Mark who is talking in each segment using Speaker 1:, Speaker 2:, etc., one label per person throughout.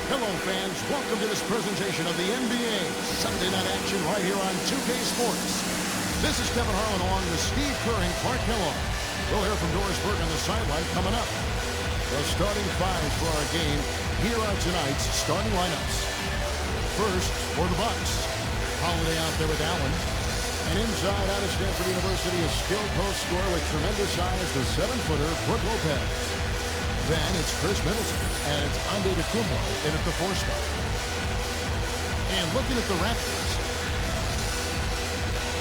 Speaker 1: Hello, fans. Welcome to this presentation of the NBA Sunday night action right here on 2K Sports. This is Kevin Harlan along with Steve Kerr and Clark Kellogg. We'll hear from Doris Burke on the sideline coming up. The starting fives for our game. Here are tonight's starting lineups. First, for the Bucks, Holiday out there with Allen. And inside out of Stanford University, a skilled post scorer with tremendous size, the 7-footer, Brook Lopez. Then it's Chris Middleton, and it's dtssn in at the 4 spot. And looking at the Raptors.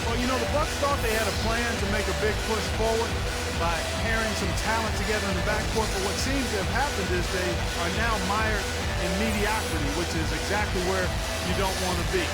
Speaker 2: Well, you know, the Bucks thought they had a plan to make a big push forward by pairing some talent together in the backcourt, but what seems to have happened is they are now mired in mediocrity, which is exactly where you don't want to be.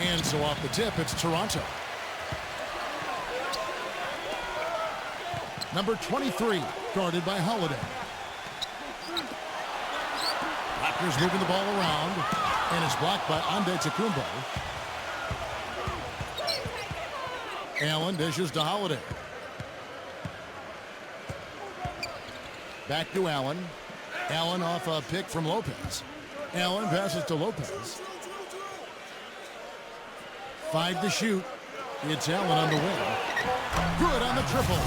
Speaker 1: And so off the tip, it's Toronto. Number 23, guarded by Holiday. Raptors moving the ball around, and it's blocked by dtssn. Allen dishes to Holiday. Back to Allen. Allen off a pick from Lopez. Allen passes to Lopez. 5 to shoot. It's Allen on the win. Good on the triple.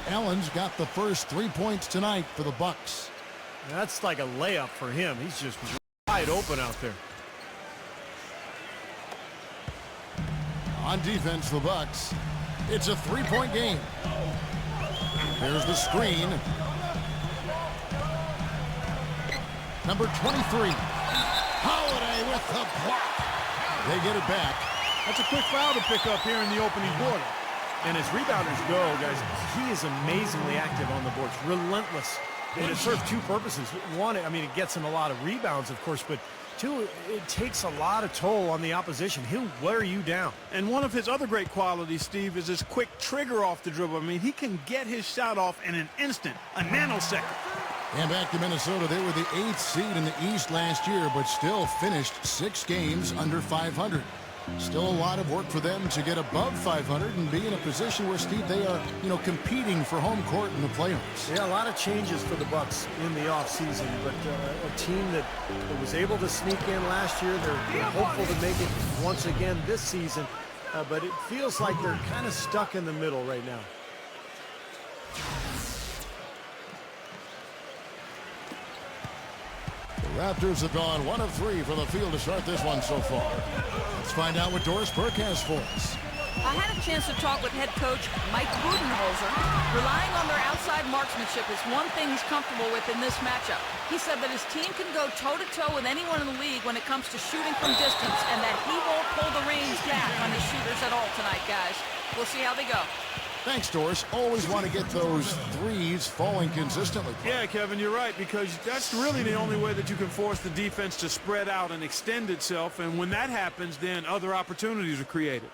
Speaker 1: Allen's got the first 3 points tonight for the Bucks.
Speaker 3: That's like a layup for him. He's just wide open out there.
Speaker 1: On defense, the Bucks. It's a 3-point game. There's the screen. Number 23. Holiday with the block. They get it back.
Speaker 2: That's a quick foul to pick up here in the opening quarter.
Speaker 3: And as rebounders go, guys, he is amazingly active on the boards, relentless. And it serves two purposes. One, I mean, it gets him a lot of rebounds, of course, but two, it takes a lot of toll on the opposition. He'll wear you down.
Speaker 2: And one of his other great qualities, Steve, is his quick trigger off the dribble. I mean, he can get his shot off in an instant, a nanosecond.
Speaker 1: And back to Minnesota. They were the 8th seed in the East last year, but still finished 6 games under 500. Still a lot of work for them to get above 500 and be in a position where, Steve, they are, competing for home court in the playoffs.
Speaker 3: Yeah, a lot of changes for the Bucks in the offseason, but a team that was able to sneak in last year, they're hopeful to make it once again this season, but it feels like they're kind of stuck in the middle right now.
Speaker 1: The Raptors have gone 1 of 3 from the field to start this one so far. Let's find out what Doris Burke has for us.
Speaker 4: I had a chance to talk with head coach Mike Budenholzer. Relying on their outside marksmanship is one thing he's comfortable with in this matchup. He said that his team can go toe-to-toe with anyone in the league when it comes to shooting from distance, and that he won't pull the reins back on his shooters at all tonight, guys. We'll see how they go.
Speaker 1: Thanks, Doris. Always want to get those threes falling consistently.
Speaker 2: Yeah, Kevin, you're right, because that's really the only way that you can force the defense to spread out and extend itself, and when that happens, then other opportunities are created.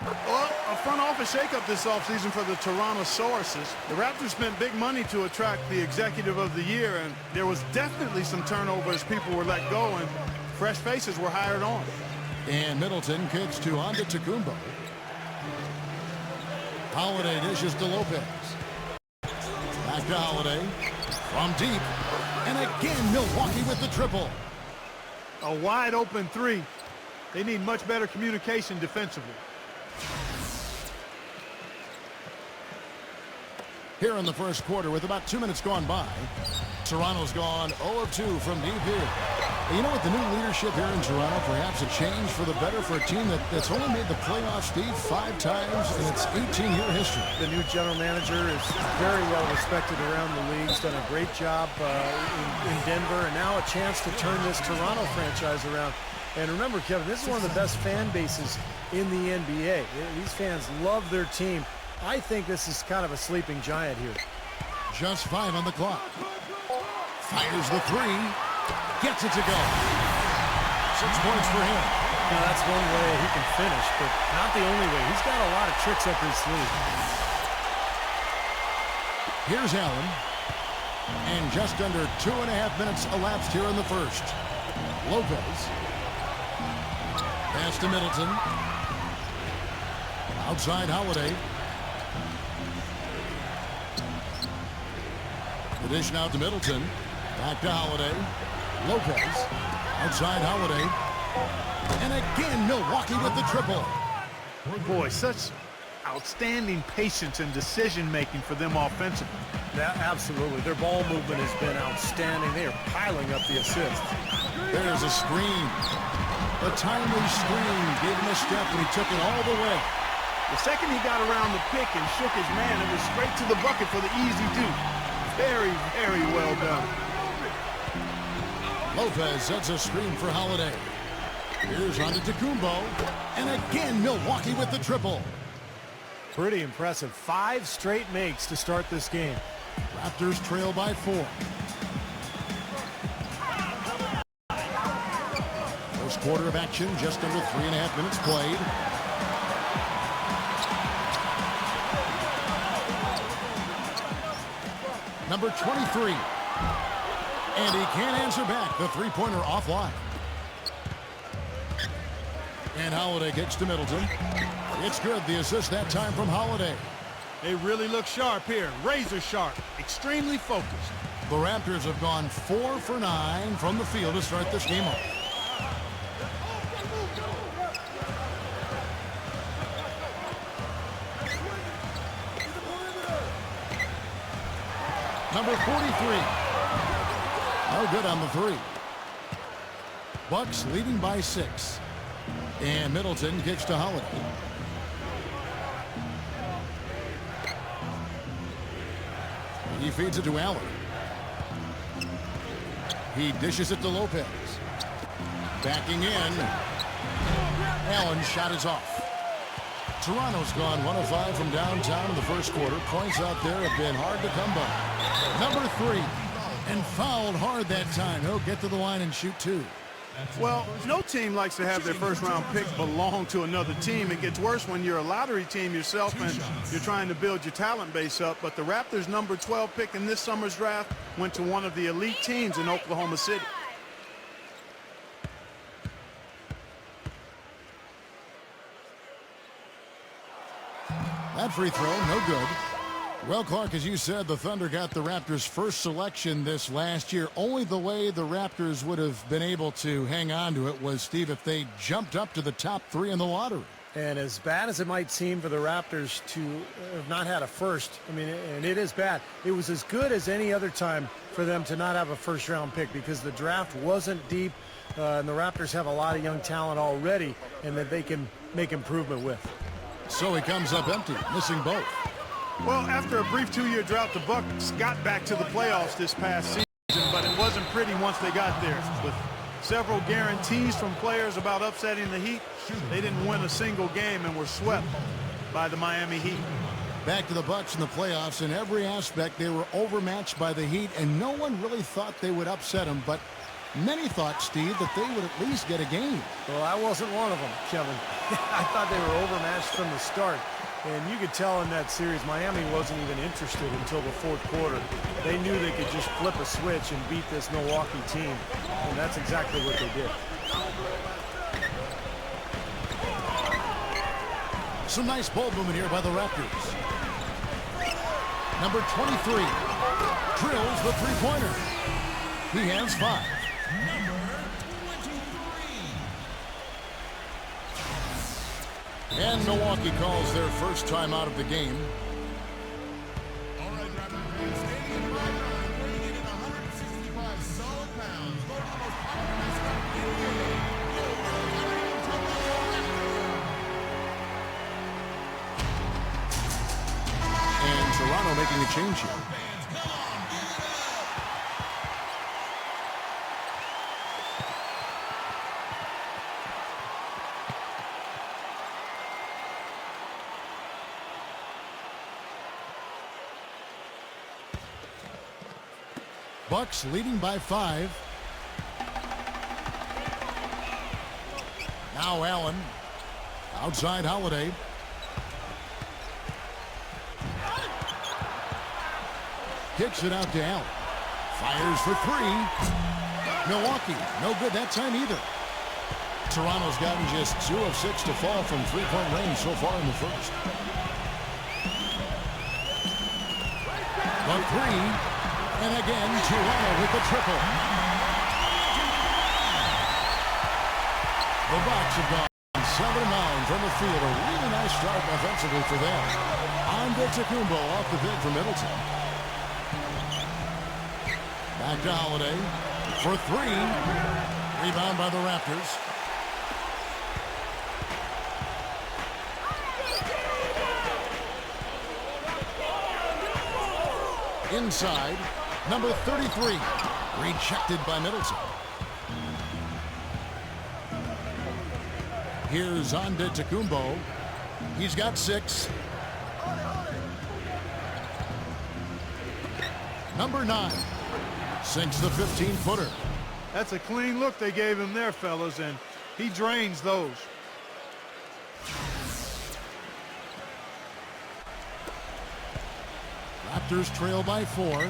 Speaker 2: Well, a front office shakeup this offseason for the Toronto Sauruses. The Raptors spent big money to attract the executive of the year, and there was definitely some turnover as people were let go, and fresh faces were hired on.
Speaker 1: And Middleton kicks to dtssn. Holiday dishes to Lopez. Back to Holiday. From deep. And again, Milwaukee with the triple.
Speaker 2: A wide open 3. They need much better communication defensively.
Speaker 1: Here in the first quarter with about 2 minutes gone by. Toronto's gone 0 of 2 from deep here. And you know, with the new leadership here in Toronto, perhaps a change for the better for a team that's only made the playoffs, Steve, 5 times in its 18-year history.
Speaker 3: The new general manager is very well respected around the league. He's done a great job in Denver, and now a chance to turn this Toronto franchise around. And remember, Kevin, this is one of the best fan bases in the NBA. These fans love their team. I think this is kind of a sleeping giant here.
Speaker 1: Just 5 on the clock. Fires the 3. Gets it to go. 6 points for him.
Speaker 3: Now that's one way he can finish, but not the only way. He's got a lot of tricks up his sleeve.
Speaker 1: Here's Allen. And just under 2.5 minutes elapsed here in the first. Lopez. Pass to Middleton. Outside Holiday. The dish now to Middleton. Back to Holiday. Lopez. Outside Holiday. And again, Milwaukee with the triple.
Speaker 2: Boy, such outstanding patience and decision-making for them offensively.
Speaker 3: Yeah, absolutely. Their ball movement has been outstanding. They are piling up the assists.
Speaker 1: There's a screen. The timely screen gave him a step, and he took it all the way.
Speaker 2: The second he got around the pick and shook his man, it was straight to the bucket for the easy deuce. Very, very well done.
Speaker 1: Lopez sets a screen for Holiday. Here's Antetokounmpo. And again, Milwaukee with the triple.
Speaker 3: Pretty impressive. 5 straight makes to start this game.
Speaker 1: Raptors trail by 4. First quarter of action, just under 3.5 minutes played. Number 23. And he can't answer back. The three-pointer offline. And Holiday gets to Middleton. It's good. The assist that time from Holiday.
Speaker 2: They really look sharp here. Razor sharp. Extremely focused.
Speaker 1: The Raptors have gone 4 for 9 from the field to start this game off. Number 43. No good on the 3. Bucks leading by 6. And Middleton kicks to Holiday. He feeds it to Allen. He dishes it to Lopez. Backing in. Allen's shot is off. Toronto's gone 1 of 5 from downtown in the first quarter. Points out there have been hard to come by. Number 3. And fouled hard that time. He'll get to the line and shoot 2.
Speaker 2: Well, no team likes to have their first-round pick belong to another team. It gets worse when you're a lottery team yourself and you're trying to build your talent base up. But the Raptors' number 12 pick in this summer's draft went to one of the elite teams in Oklahoma City.
Speaker 1: That free throw, no good. Well, Clark, as you said, the Thunder got the Raptors' first selection this last year. Only the way the Raptors would have been able to hang on to it was, Steve, if they jumped up to the top 3 in the lottery.
Speaker 3: And as bad as it might seem for the Raptors to have not had a first, I mean, and it is bad, it was as good as any other time for them to not have a first-round pick because the draft wasn't deep, and the Raptors have a lot of young talent already and that they can make improvement with.
Speaker 1: So he comes up empty, missing both.
Speaker 2: Well, after a brief 2-year drought, the Bucks got back to the playoffs this past season, but it wasn't pretty once they got there. With several guarantees from players about upsetting the Heat, they didn't win a single game and were swept by the Miami Heat.
Speaker 1: Back to the Bucks in the playoffs. In every aspect, they were overmatched by the Heat, and no one really thought they would upset them, but many thought, Steve, that they would at least get a game.
Speaker 3: Well, I wasn't one of them, Kevin. I thought they were overmatched from the start. And you could tell in that series, Miami wasn't even interested until the fourth quarter. They knew they could just flip a switch and beat this Milwaukee team. And that's exactly what they did.
Speaker 1: Some nice ball movement here by the Raptors. Number 23 drills the three-pointer. He has 5. And Milwaukee calls their first time out of the game. And Toronto making a change here. Bucks leading by 5. Now Allen. Outside Holiday. Kicks it out to Allen. Fires for 3. Milwaukee, no good that time either. Toronto's gotten just 2 of 6 to fall from three-point range so far in the first. The 3, and again Toronto with the triple. The Bucks have gone 7-9 from the field. A really nice start offensively for them. Antetokounmpo off the pick for Middleton. Back to Holiday for 3. Rebound by the Raptors. Inside, number 33. Rejected by Middleton. Here's Antetokounmpo. He's got 6. Number 9. Sinks the 15-footer.
Speaker 2: That's a clean look they gave him there, fellas, and he drains those.
Speaker 1: Raptors trail by 4.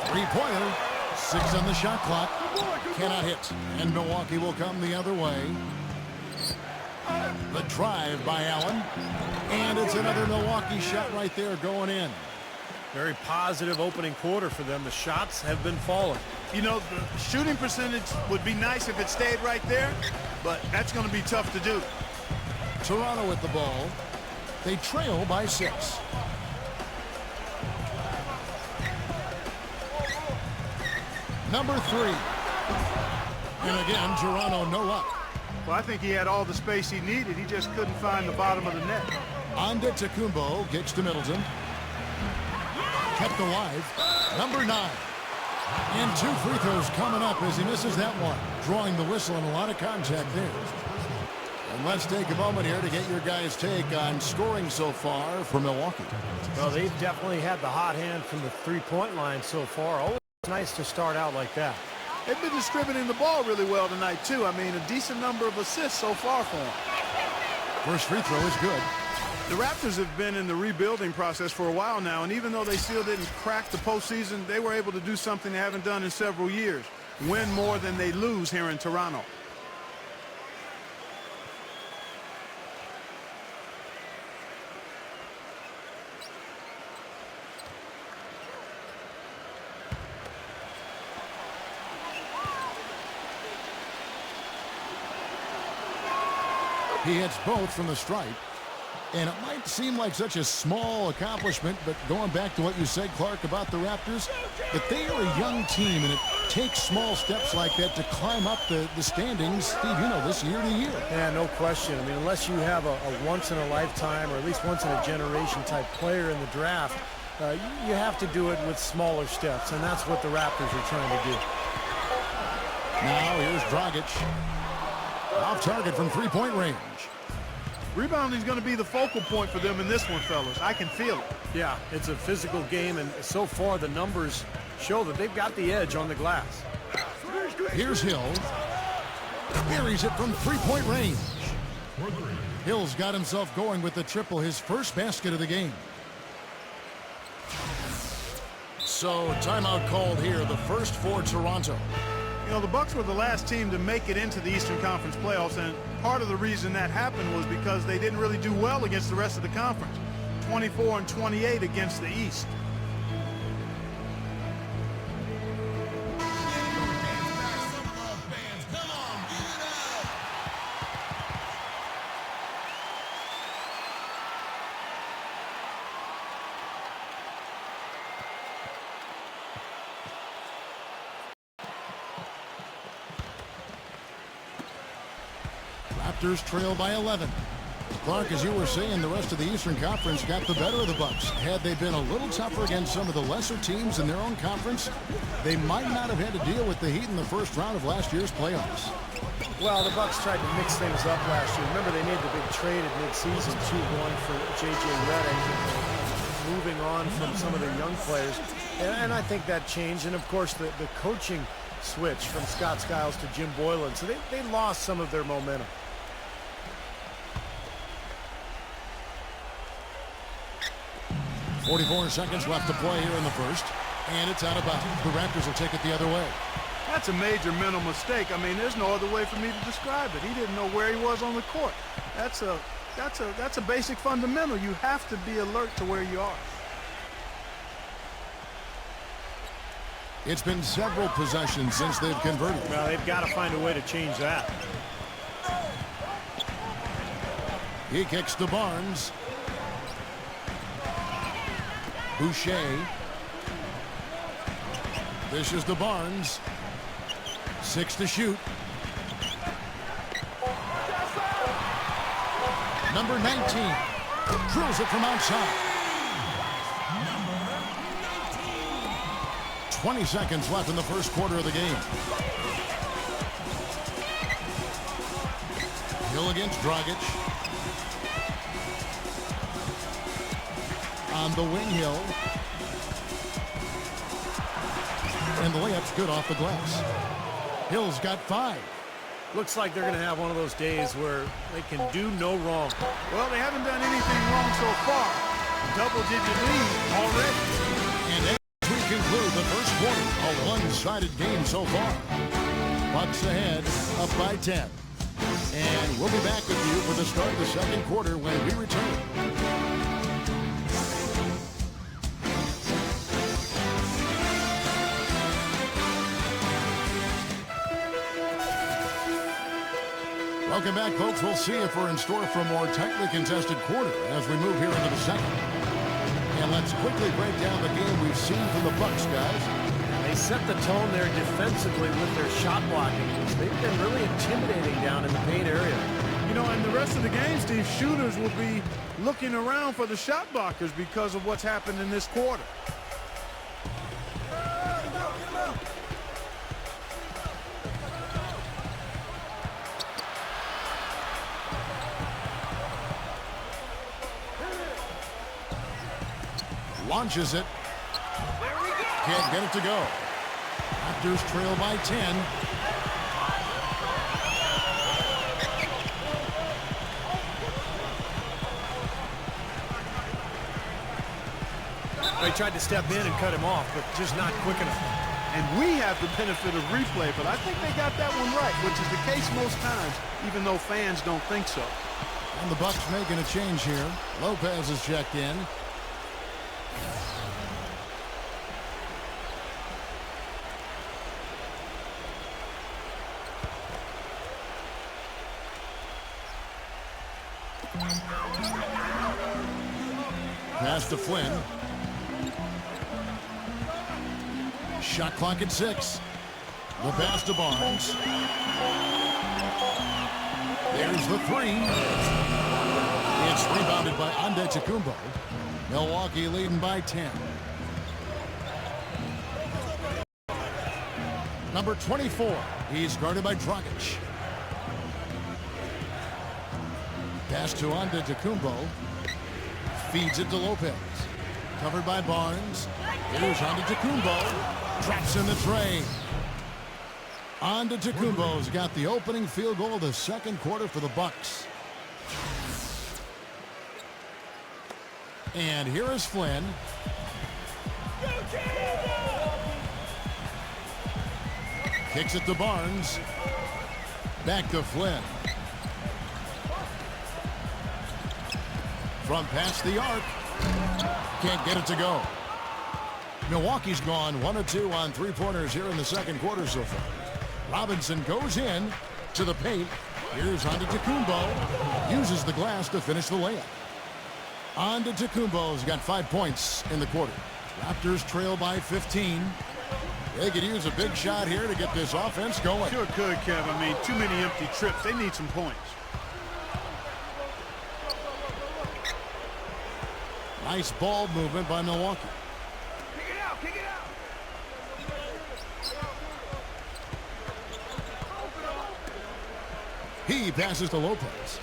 Speaker 1: Three-pointer. 6 on the shot clock. Cannot hit. And Milwaukee will come the other way. The drive by Allen. And it's another Milwaukee shot right there going in.
Speaker 3: Very positive opening quarter for them. The shots have been falling.
Speaker 2: You know, the shooting percentage would be nice if it stayed right there, but that's going to be tough to do.
Speaker 1: Toronto with the ball. They trail by 6. Number 3. And again, Toronto no luck.
Speaker 2: Well, I think he had all the space he needed. He just couldn't find the bottom of the net.
Speaker 1: Antetokounmpo kicks to Middleton. Kept alive. Number 9. And 2 free throws coming up as he misses that one. Drawing the whistle and a lot of contact there. And let's take a moment here to get your guys' take on scoring so far for Milwaukee.
Speaker 3: Well, they've definitely had the hot hand from the three-point line so far. Always nice to start out like that.
Speaker 2: They've been distributing the ball really well tonight, too. I mean, a decent number of assists so far for them.
Speaker 1: First free throw is good.
Speaker 2: The Raptors have been in the rebuilding process for a while now, and even though they still didn't crack the postseason, they were able to do something they haven't done in several years. Win more than they lose here in Toronto.
Speaker 1: He hits both from the stripe. And it might seem like such a small accomplishment, but going back to what you said, Clark, about the Raptors, that they are a young team, and it takes small steps like that to climb up the standings, Steve, you know this, year to year.
Speaker 3: Yeah, no question. I mean, unless you have a once-in-a-lifetime or at least once-in-a-generation type player in the draft, you have to do it with smaller steps, and that's what the Raptors are trying to do.
Speaker 1: Now here's Dragic. Off target from three-point range.
Speaker 2: Rebounding is going to be the focal point for them in this one, fellas. I can feel it.
Speaker 3: Yeah, it's a physical game, and so far the numbers show that they've got the edge on the glass.
Speaker 1: Here's Hill. Buries it from three-point range. Hill's got himself going with the triple, his first basket of the game. So timeout called here, the first for Toronto.
Speaker 2: You know, the Bucks were the last team to make it into the Eastern Conference playoffs, and part of the reason that happened was because they didn't really do well against the rest of the conference. 24-28 against the East.
Speaker 1: Raptors trail by 11. Clark, as you were saying, the rest of the Eastern Conference got the better of the Bucks. Had they been a little tougher against some of the lesser teams in their own conference, they might not have had to deal with the Heat in the first round of last year's playoffs.
Speaker 3: Well, the Bucks tried to mix things up last year. Remember, they made the big trade at midseason, too, going for J.J. Redick, moving on from some of the young players. And I think that changed. And, of course, the coaching switch from Scott Skiles to Jim Boylan. So they lost some of their momentum.
Speaker 1: .44 seconds left to play here in the first. And it's out of bounds. The Raptors will take it the other way.
Speaker 2: That's a major mental mistake. I mean, there's no other way for me to describe it. He didn't know where he was on the court. That's a basic fundamental. You have to be alert to where you are.
Speaker 1: It's been several possessions since they've converted.
Speaker 3: Well, they've got to find a way to change that.
Speaker 1: He kicks to Barnes. Boucher. This is to Barnes. 6 to shoot. Number 19 drills it from outside. 20 seconds left in the first quarter of the game. Hill against Dragic. On the wing, Hill. And the layup's good off the glass. Hill's got 5.
Speaker 3: Looks like they're going to have one of those days where they can do no wrong.
Speaker 2: Well, they haven't done anything wrong so far. Double-digit lead already.
Speaker 1: And as we conclude the first quarter, a one-sided game so far. Bucks ahead, up by 10. And we'll be back with you for the start of the second quarter when we return. Welcome back, folks. We'll see if we're in store for a more tightly contested quarter as we move here into the second. And let's quickly break down the game we've seen from the Bucks, guys.
Speaker 3: They set the tone there defensively with their shot blocking. They've been really intimidating down in the paint area.
Speaker 2: You know, in the rest of the game, Steve, shooters will be looking around for the shot blockers because of what's happened in this quarter.
Speaker 1: Launches it. Can't get it to go. Raptors trail by 10.
Speaker 3: They tried to step in and cut him off, but just not quick enough.
Speaker 2: And we have the benefit of replay, but I think they got that one right, which is the case most times, even though fans don't think so.
Speaker 1: And the Bucks making a change here. Lopez is checked in. Pass to Flynn. Shot clock at 6. The pass to Barnes. There's the 3. It's rebounded by Antetokounmpo. Milwaukee leading by 10. Number 24. He's guarded by Dragic. Pass to Antetokounmpo. Feeds it to Lopez. Covered by Barnes. Here's Antetokounmpo. Traps in the tray. Antetokounmpo's got the opening field goal of the second quarter for the Bucks. And here is Flynn. Kicks it to Barnes. Back to Flynn. From past the arc. Can't get it to go. Milwaukee's gone 1 of 2 on three-pointers here in the second quarter so far. Robinson goes in to the paint. Here's Antetokounmpo. Uses the glass to finish the layup. Antetokounmpo's got 5 points in the quarter. Raptors trail by 15. They could use a big shot here to get this offense going.
Speaker 2: Sure could, Kev. I mean, too many empty trips. They need some points.
Speaker 1: Nice ball movement by Milwaukee.
Speaker 2: Kick it out, kick it out.
Speaker 1: He passes to Lopez.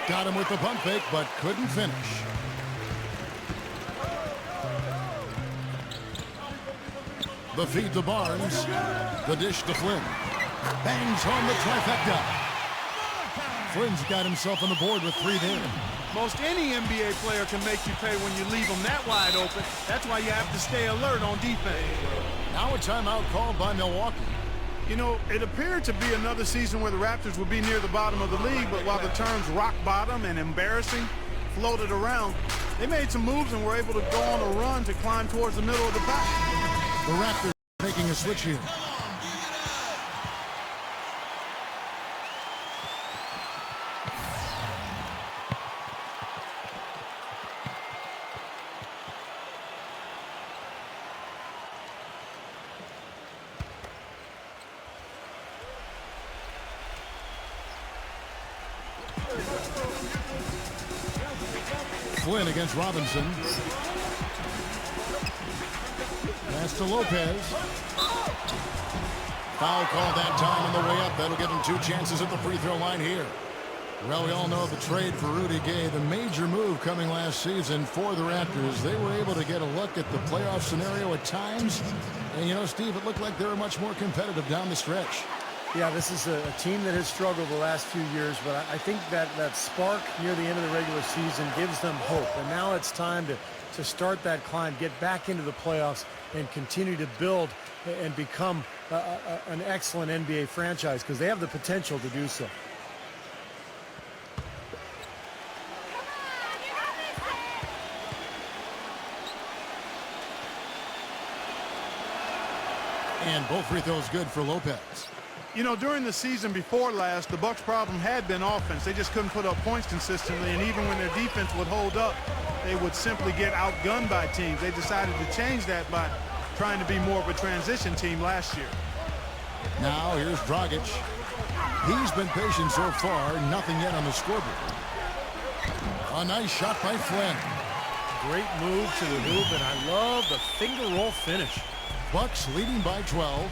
Speaker 1: Got him with the pump fake, but couldn't finish. The feed to Barnes. The dish to Flynn. Bangs home the trifecta. Flynn's got himself on the board with 3 there.
Speaker 2: Most any NBA player can make you pay when you leave them that wide open. That's why you have to stay alert on defense.
Speaker 1: Now a timeout called by Milwaukee.
Speaker 2: You know, it appeared to be another season where the Raptors would be near the bottom of the league, but while the terms rock bottom and embarrassing floated around, they made some moves and were able to go on a run to climb towards the middle of the pack.
Speaker 1: The Raptors making a switch here. Flynn against Robinson. Pass to Lopez. Foul call that time on the way up. That'll give him 2 chances at the free throw line here. Well, we all know the trade for Rudy Gay, the major move coming last season for the Raptors. They were able to get a look at the playoff scenario at times. And, you know, Steve, it looked like they were much more competitive down the stretch.
Speaker 3: Yeah, this is a team that has struggled the last few years, but I think that spark near the end of the regular season gives them hope. And now it's time to start that climb, get back into the playoffs, and continue to build and become an excellent NBA franchise, because they have the potential to do so.
Speaker 1: And both free throws good for Lopez.
Speaker 2: You know, during the season before last, the Bucks' problem had been offense. They just couldn't put up points consistently, and even when their defense would hold up, they would simply get outgunned by teams. They decided to change that by trying to be more of a transition team last year.
Speaker 1: Now here's Dragic. He's been patient so far, nothing yet on the scoreboard. A nice shot by Flynn.
Speaker 3: Great move to the hoop, and I love the finger roll finish.
Speaker 1: Bucks leading by 12.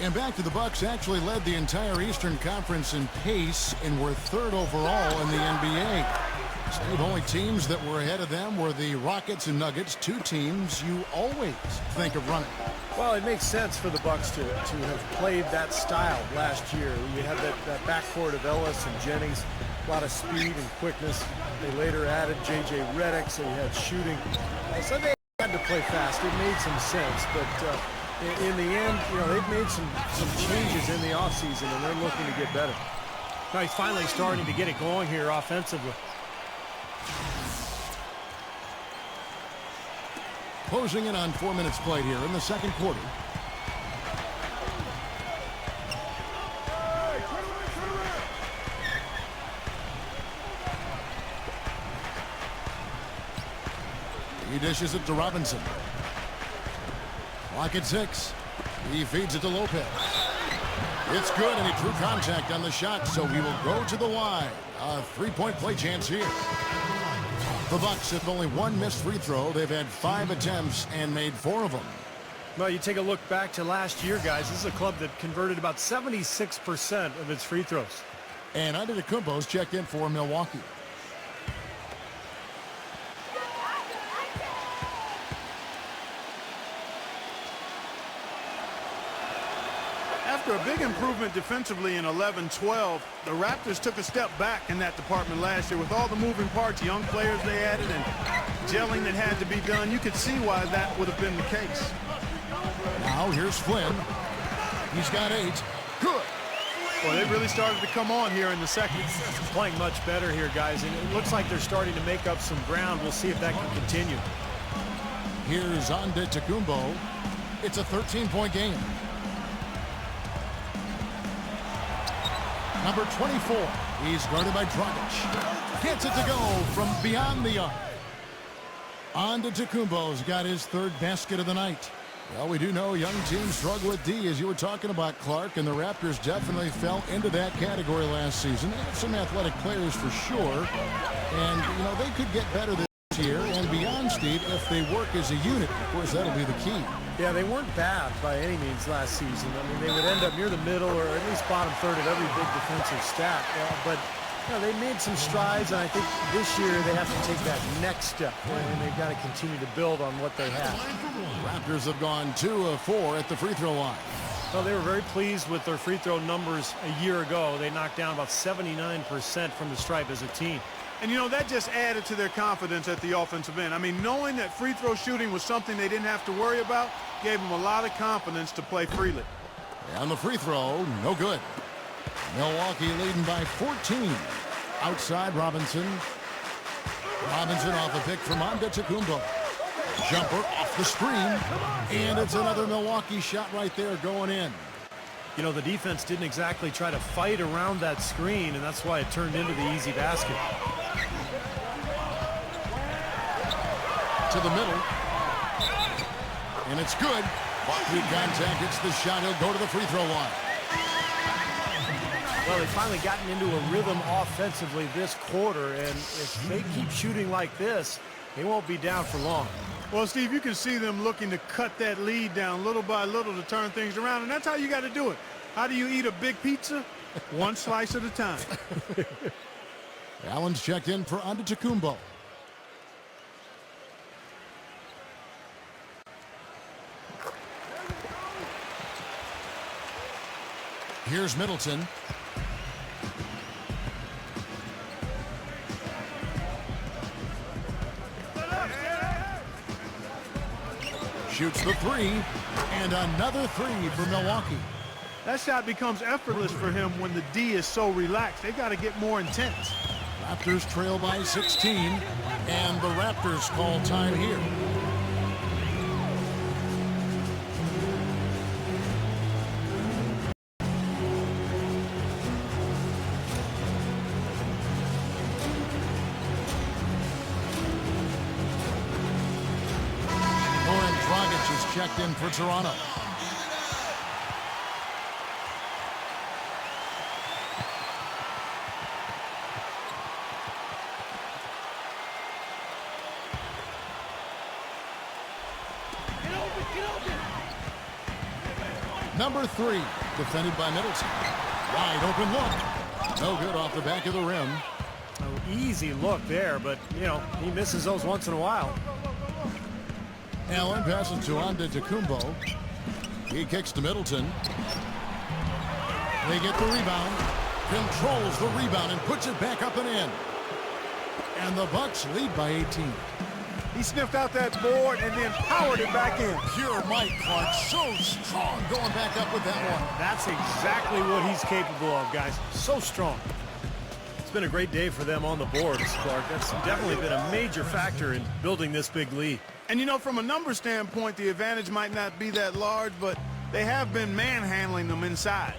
Speaker 1: And back to the Bucks actually led the entire Eastern Conference in pace and were 3rd overall in the NBA. Steve, only teams that were ahead of them were the Rockets and Nuggets, 2 teams you always think of running.
Speaker 3: Well, it makes sense for the Bucks to have played that style last year. You had that backcourt of Ellis and Jennings, a lot of speed and quickness. They later added J.J. Redick, so you had shooting. So they had to play fast. It made some sense, but in the end, you know, they've made some changes in the offseason, and they're looking to get better. Now he's finally starting to get it going here offensively.
Speaker 1: Closing in on 4 minutes played here in the second quarter. He dishes it to Robinson. Clock at 6. He feeds it to Lopez. It's good, and he drew contact on the shot, so he will go to the line. A 3-point play chance here. The Bucks have only 1 missed free throw. They've had 5 attempts and made 4 of them.
Speaker 3: Well, you take a look back to last year, guys. This is a club that converted about 76% of its free throws.
Speaker 1: And Antetokounmpo's checked in for Milwaukee.
Speaker 2: After a big improvement defensively in 11-12, the Raptors took a step back in that department last year. With all the moving parts, young players they added, and gelling that had to be done, you could see why that would have been the case.
Speaker 1: Now here's Flynn. He's got 8. Good.
Speaker 2: Well, they really started to come on here in the second.
Speaker 3: Playing much better here, guys, and it looks like they're starting to make up some ground. We'll see if that can continue.
Speaker 1: Here's Antetokounmpo. It's a 13-point game. Number 24. He's guarded by Dragic. Gets it to go from beyond the arc. Antetokounmpo's got his 3rd basket of the night. Well, we do know young teams struggle with D, as you were talking about, Clark, and the Raptors definitely fell into that category last season. They have some athletic players for sure, and, you know, they could get better this year and beyond, Steve, if they work as a unit. Of course, that'll be the key.
Speaker 3: Yeah, they weren't bad by any means last season. I mean, they would end up near the middle or at least bottom third of every big defensive stat. But you know, they made some strides, and I think this year they have to take that next step, and they've got to continue to build on what they have.
Speaker 1: Raptors have gone 2 of 4 at the free throw line.
Speaker 3: Well, they were very pleased with their free throw numbers a year ago. They knocked down about 79% from the stripe as a team.
Speaker 2: And, you know, that just added to their confidence at the offensive end. I mean, knowing that free throw shooting was something they didn't have to worry about gave them a lot of confidence to play freely.
Speaker 1: And the free throw, no good. Milwaukee leading by 14. Outside Robinson. Robinson off a pick from Antetokounmpo. Jumper off the screen. And it's another Milwaukee shot right there going in.
Speaker 3: You know, the defense didn't exactly try to fight around that screen, and that's why it turned into the easy basket.
Speaker 1: To the middle. And it's good. Good contact. It's the shot. He'll go to the free throw line.
Speaker 3: Well, they've finally gotten into a rhythm offensively this quarter, and if they keep shooting like this, they won't be down for long.
Speaker 2: Well, Steve, you can see them looking to cut that lead down little by little to turn things around, and that's how you got to do it. How do you eat a big pizza? One slice at a time.
Speaker 1: Allen's checked in for Antetokounmpo. Here's Middleton. Shoots the three, and another three for Milwaukee.
Speaker 2: That shot becomes effortless for him when the D is so relaxed. They got to get more intense.
Speaker 1: Raptors trail by 16, and the Raptors call time here. Checked in for Toronto. Number 3, defended by Middleton. Wide open look. No good off the back of the rim.
Speaker 3: Oh, easy look there, but, you know, he misses those once in a while.
Speaker 1: Allen passes to Antetokounmpo. He kicks to Middleton. They get the rebound. Controls the rebound and puts it back up and in. And the Bucks lead by 18.
Speaker 2: He sniffed out that board and then powered it back in.
Speaker 1: Pure Mike Clark, so strong going back up with that one.
Speaker 3: That's exactly what he's capable of, guys. So strong. It's been a great day for them on the boards, Clark. That's definitely been a major factor in building this big lead.
Speaker 2: And, you know, from a number standpoint, the advantage might not be that large, but they have been manhandling them inside.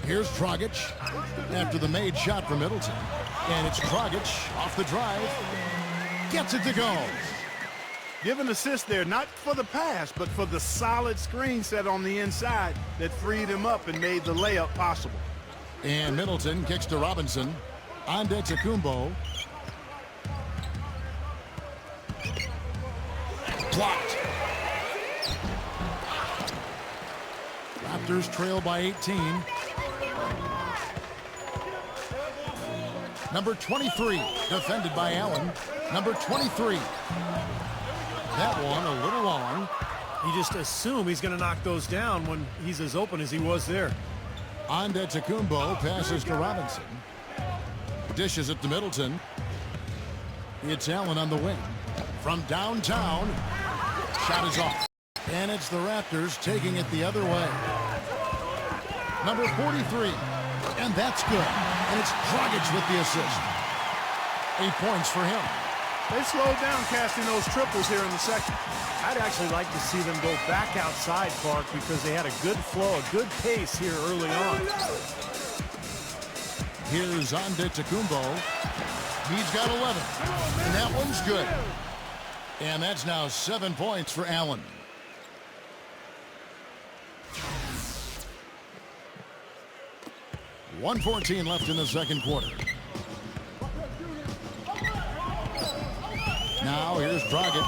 Speaker 1: Here's Dragic after the made shot from Middleton. And it's Dragic off the drive. Gets it to go.
Speaker 2: Give an assist there, not for the pass, but for the solid screen set on the inside that freed him up and made the layup possible.
Speaker 1: And Middleton kicks to Robinson. Antetokounmpo. Blocked. Raptors trail by 18. Number 23, defended by Allen. Number 23. That one a little long.
Speaker 3: You just assume he's going to knock those down when he's as open as he was there.
Speaker 1: Antetokounmpo passes to Robinson. Dishes it to Middleton. It's Allen on the wing. From downtown. Shot is off. And it's the Raptors taking it the other way. Number 43. And that's good. And it's Dragic with the assist. 8 points for him.
Speaker 2: They slowed down casting those triples here in the second.
Speaker 3: I'd actually like to see them go back outside, Clark, because they had a good flow, a good pace here early on.
Speaker 1: Here's Antetokounmpo. He's got 11. And that one's good. And that's now 7 points for Allen. .114 left in the second quarter. Now here's Dragic.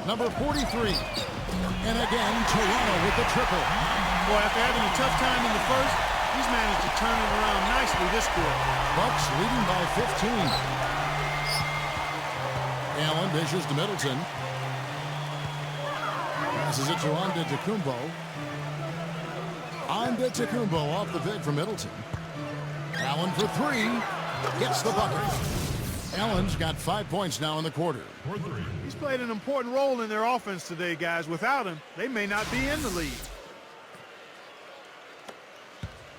Speaker 1: Number 43. And again, Toronto with the triple.
Speaker 2: Boy, after having a tough time in the first, he's managed to turn it around nicely this quarter.
Speaker 1: Bucks leading by 15. Allen dishes to Middleton. Passes it to Antetokounmpo. Antetokounmpo off the pick from Middleton. Allen for three. Gets the bucket. Allen's got 5 points now in the quarter.
Speaker 2: He's played an important role in their offense today, guys. Without him, they may not be in the lead.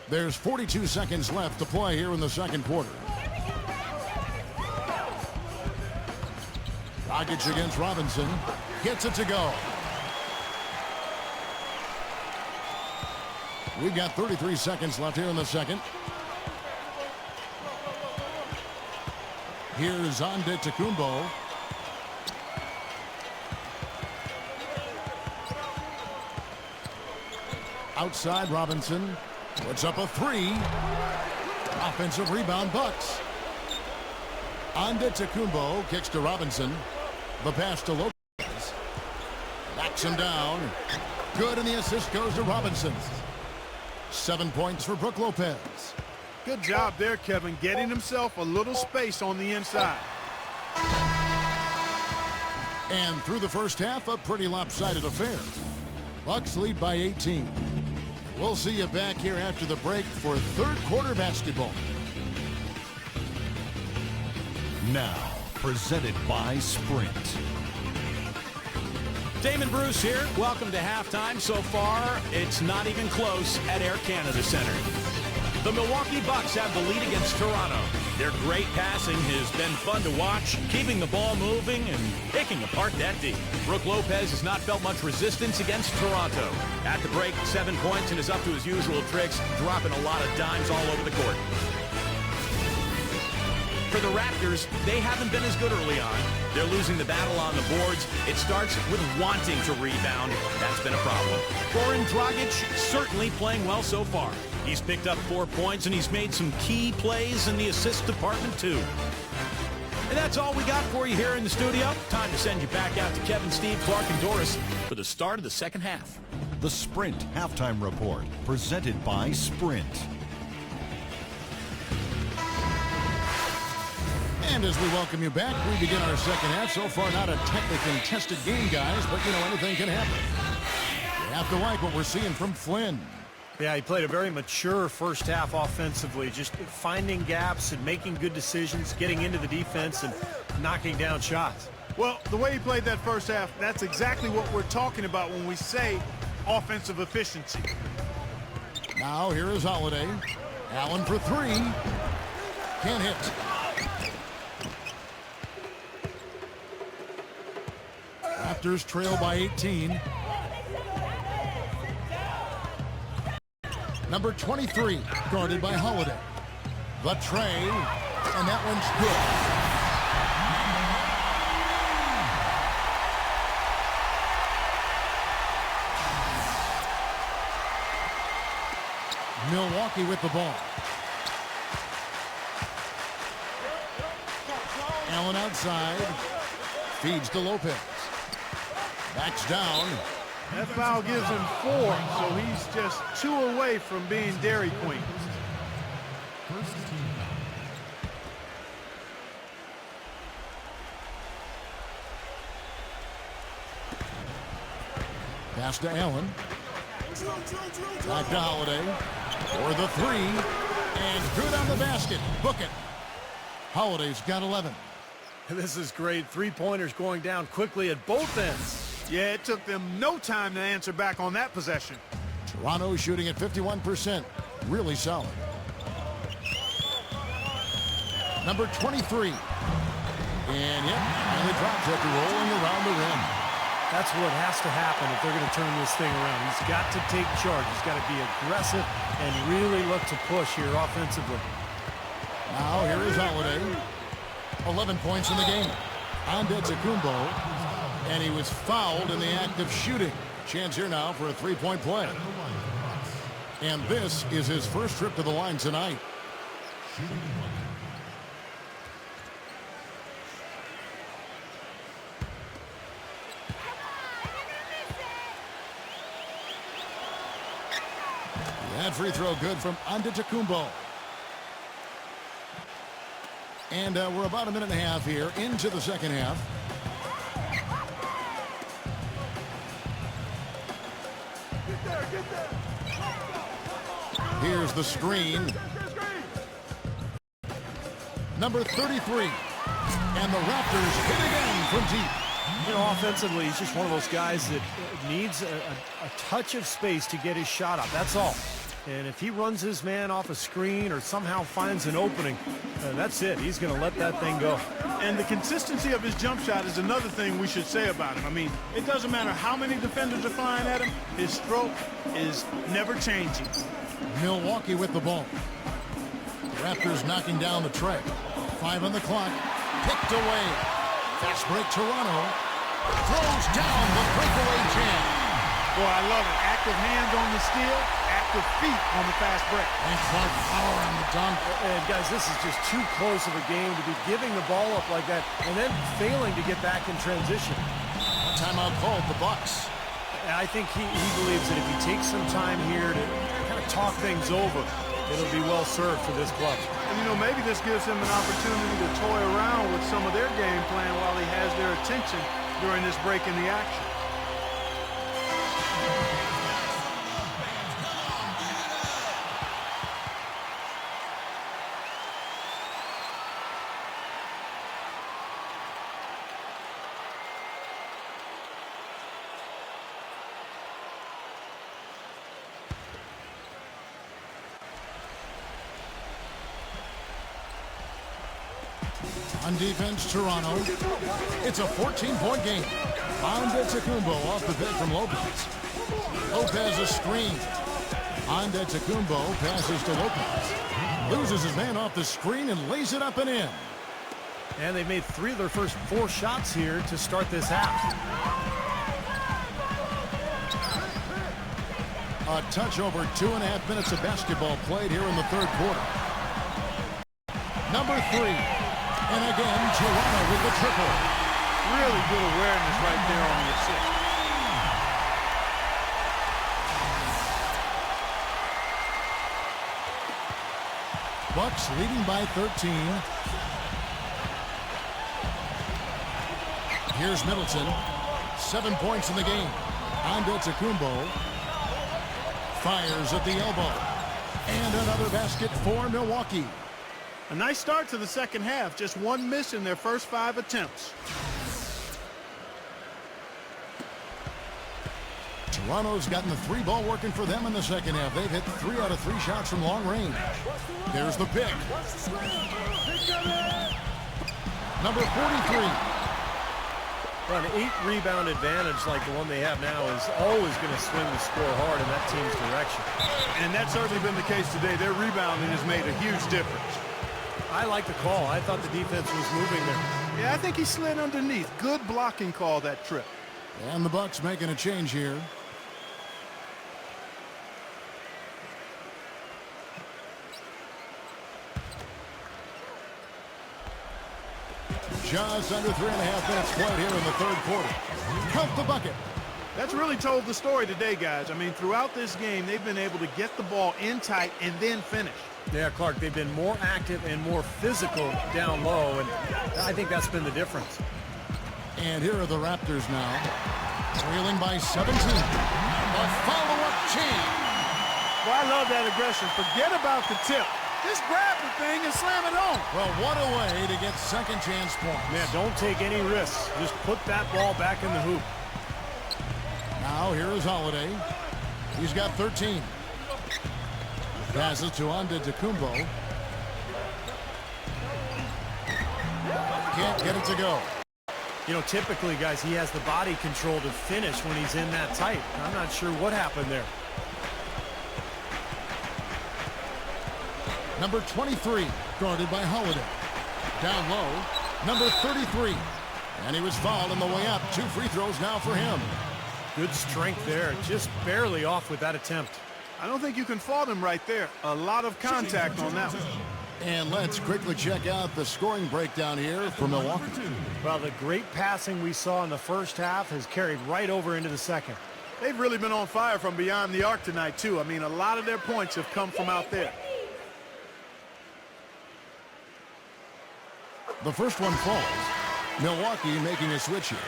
Speaker 1: There's 42 seconds left to play here in the second quarter. Dragic against Robinson. Gets it to go. We've got 33 seconds left here in the second. Here's Antetokounmpo. Outside, Robinson puts up a three. Offensive rebound, Bucks. Antetokounmpo kicks to Robinson. The pass to Lopez. Backs him down. Good, and the assist goes to Robinson. 7 points for Brook Lopez.
Speaker 2: Good job there, Kevin, getting himself a little space on the inside.
Speaker 1: And through the first half, a pretty lopsided affair. Bucks lead by 18. We'll see you back here after the break for third quarter basketball.
Speaker 5: Now, presented by Sprint.
Speaker 6: Damon Bruce here. Welcome to halftime. So far, it's not even close at Air Canada Center. The Milwaukee Bucks have the lead against Toronto. Their great passing has been fun to watch, keeping the ball moving and picking apart that D. Brook Lopez has not felt much resistance against Toronto. At the break, 7 points and is up to his usual tricks, dropping a lot of dimes all over the court. For the Raptors, they haven't been as good early on. They're losing the battle on the boards. It starts with wanting to rebound. That's been a problem. Goran Dragic certainly playing well so far. He's picked up 4 points, and he's made some key plays in the assist department, too. And that's all we got for you here in the studio. Time to send you back out to Kevin, Steve, Clark, and Doris for the start of the second half.
Speaker 5: The Sprint Halftime Report, presented by Sprint.
Speaker 1: And as we welcome you back, we begin our second half. So far, not a technically contested game, guys, but, you know, anything can happen. You have to like what we're seeing from Flynn.
Speaker 3: Yeah, he played a very mature first half offensively, just finding gaps and making good decisions, getting into the defense and knocking down shots.
Speaker 2: Well, the way he played that first half, that's exactly what we're talking about when we say offensive efficiency.
Speaker 1: Now here is Holiday. Allen for three. Can't hit. Raptors trail by 18. Number 23, guarded by Holiday. The tray, and that one's good. Milwaukee with the ball. Allen outside. Feeds to Lopez. Backs down.
Speaker 2: That foul gives him 4, so he's just 2 away from being Dairy Queen.
Speaker 1: Pass to Allen. Back to Holiday. For the three. And good on the basket. Book it. Holiday's got 11.
Speaker 3: This is great. Three-pointers going down quickly at both ends.
Speaker 2: Yeah, it took them no time to answer back on that possession.
Speaker 1: Toronto shooting at 51%. Really solid. Number 23. And yep, finally drops after rolling around the rim.
Speaker 3: That's what has to happen if they're going to turn this thing around. He's got to take charge. He's got to be aggressive and really look to push here offensively.
Speaker 1: Now here is Holiday. 11 points in the game. Antetokounmpo. And he was fouled in the act of shooting. Chance here now for a three-point play. And this is his first trip to the line tonight. That free throw good from Antetokounmpo. And we're about a minute and a half here into the second half. Here's the screen. Number 33. And the Raptors hit again from deep.
Speaker 3: You know, offensively, he's just one of those guys that needs a touch of space to get his shot up. That's all. And if he runs his man off a screen or somehow finds an opening, that's it. He's going to let that thing go.
Speaker 2: And the consistency of his jump shot is another thing we should say about him. I mean, it doesn't matter how many defenders are flying at him. His stroke is never changing.
Speaker 1: Milwaukee with the ball. Raptors knocking down the tray. 5 on the clock. Picked away. Fast break Toronto. Throws down the breakaway jam.
Speaker 2: Boy, I love it. Active hands on the steal, active feet on the fast break.
Speaker 1: And Clark power on the dunk.
Speaker 3: And guys, this is just too close of a game to be giving the ball up like that and then failing to get back in transition.
Speaker 1: Timeout called the Bucks.
Speaker 3: And I think he believes that if he takes some time here to kind of talk things over, it'll be well served for this club.
Speaker 2: And, you know, maybe this gives him an opportunity to toy around with some of their game plan while he has their attention during this break in the action.
Speaker 1: On defense, Toronto. It's a 14-point game. Antetokounmpo off the pick from Lopez. Lopez a screen. Antetokounmpo passes to Lopez. Loses his man off the screen and lays it up and in.
Speaker 3: And they've made 3 of their first 4 shots here to start this half.
Speaker 1: A touch over 2.5 minutes of basketball played here in the third quarter. Number 3. And again, Toronto with the triple.
Speaker 2: Really good awareness right there on the assist.
Speaker 1: Bucks leading by 13. Here's Middleton. 7 points in the game. Antetokounmpo fires at the elbow. And another basket for Milwaukee.
Speaker 2: A nice start to the second half. Just 1 miss in their first 5 attempts.
Speaker 1: Toronto's gotten the 3 ball working for them in the second half. They've hit 3 out of 3 shots from long range. There's the pick. Number 43.
Speaker 3: Well, an 8-rebound advantage like the one they have now is always going to swing the score hard in that team's direction.
Speaker 2: And that's certainly been the case today. Their rebounding has made a huge difference.
Speaker 3: I like the call. I thought the defense was moving there.
Speaker 2: Yeah, I think he slid underneath. Good blocking call that trip.
Speaker 1: And the Bucks making a change here. Just under 3.5 minutes played here in the third quarter. Count the bucket.
Speaker 2: That's really told the story today, guys. I mean, throughout this game, they've been able to get the ball in tight and then finish.
Speaker 3: Yeah, Clark, they've been more active and more physical down low, and I think that's been the difference.
Speaker 1: And here are the Raptors now, trailing by 17. A follow-up chain.
Speaker 2: Well, I love that aggression. Forget about the tip. Just grab the thing and slam it home.
Speaker 1: Well, what a way to get second chance points.
Speaker 3: Man, don't take any risks. Just put that ball back in the hoop.
Speaker 1: Now here is Holiday. He's got 13. Passes to Antetokounmpo. Can't get it to go.
Speaker 3: You know, typically, guys, he has the body control to finish when he's in that tight. I'm not sure what happened there.
Speaker 1: Number 23, guarded by Holiday. Down low, number 33. And he was fouled on the way up. 2 free throws now for him.
Speaker 3: Good strength there. Just barely off with that attempt.
Speaker 2: I don't think you can fault him right there. A lot of contact on that one.
Speaker 1: And let's quickly check out the scoring breakdown here for Milwaukee.
Speaker 3: Well, the great passing we saw in the first half has carried right over into the second.
Speaker 2: They've really been on fire from beyond the arc tonight, too. I mean, a lot of their points have come from out there.
Speaker 1: The first one falls. Milwaukee making a switch here.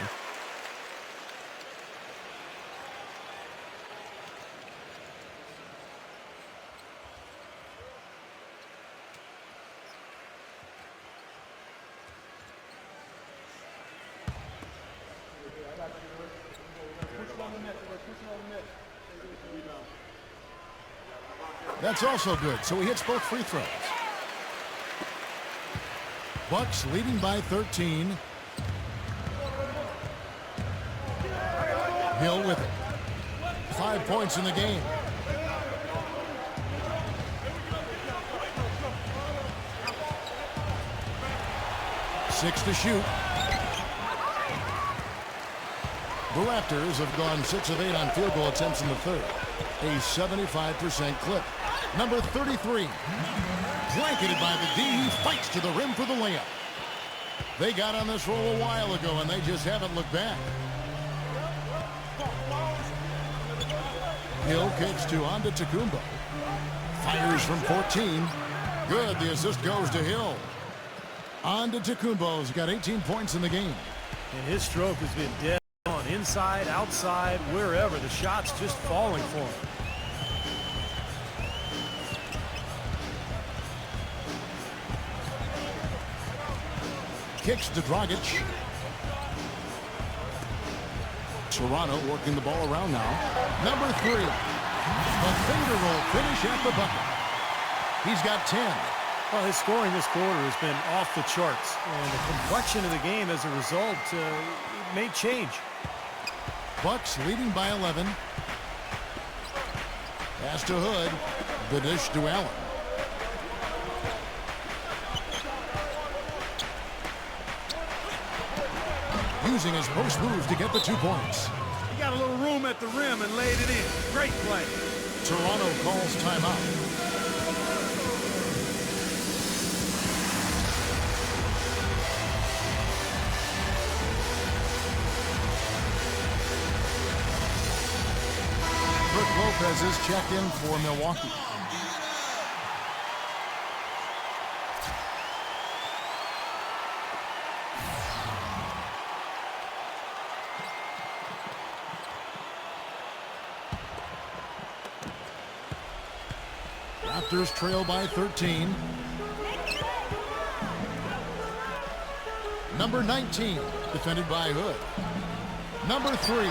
Speaker 1: That's also good, so he hits both free throws. Bucks leading by 13. Hill with it. 5 points in the game. Six to shoot. The Raptors have gone 6 of 8 on field goal attempts in the third. A 75% clip. Number 33. Blanketed by the D. He fights to the rim for the layup. They got on this roll a while ago, and they just haven't looked back. Hill kicks to Antetokounmpo. Fires from 14. Good. The assist goes to Hill. Antetokounmpo's got 18 points in the game.
Speaker 3: And his stroke has been dead on. Inside, outside, wherever. The shot's just falling for him.
Speaker 1: Kicks to Dragic. Toronto working the ball around now. Number 3. A finger roll finish at the bucket. He's got 10.
Speaker 3: Well, his scoring this quarter has been off the charts. And the complexion of the game as a result may change.
Speaker 1: Bucks leading by 11. Pass to Hood. The dish to Allen. Using his post moves to get the 2 points.
Speaker 2: He got a little room at the rim and laid it in. Great play.
Speaker 1: Toronto calls timeout. Brook Lopez is checked in for Milwaukee. Raptors trail by 13. Number 19, defended by Hood. Number 3,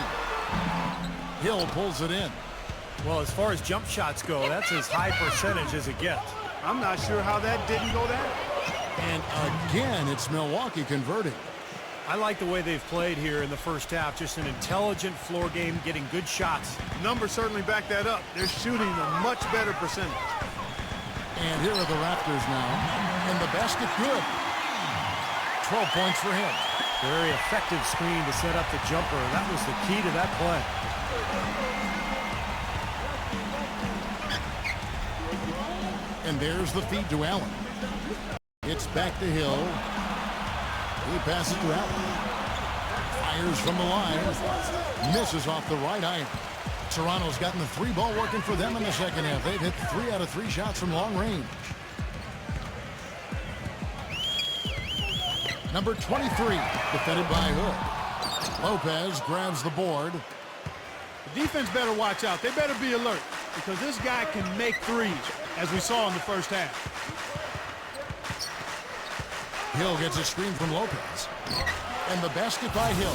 Speaker 1: Hill pulls it in.
Speaker 3: Well, as far as jump shots go, that's as high percentage as it gets.
Speaker 2: I'm not sure how that didn't go down.
Speaker 1: And again, it's Milwaukee converting.
Speaker 3: I like the way they've played here in the first half. Just an intelligent floor game, getting good shots.
Speaker 2: Numbers certainly back that up. They're shooting a much better percentage.
Speaker 1: And here are the Raptors now. And the basket good. 12 points for him.
Speaker 3: Very effective screen to set up the jumper. That was the key to that play.
Speaker 1: And there's the feed to Allen. It's back to Hill. He passes to Allen. Fires from the line. Misses off the right iron. Toronto's gotten the 3-ball working for them in the second half. They've hit 3 out of 3 shots from long range. Number 23, defended by Hood. Lopez grabs the board.
Speaker 2: The defense better watch out. They better be alert because this guy can make threes, as we saw in the first half.
Speaker 1: Hill gets a screen from Lopez. And the basket by Hill.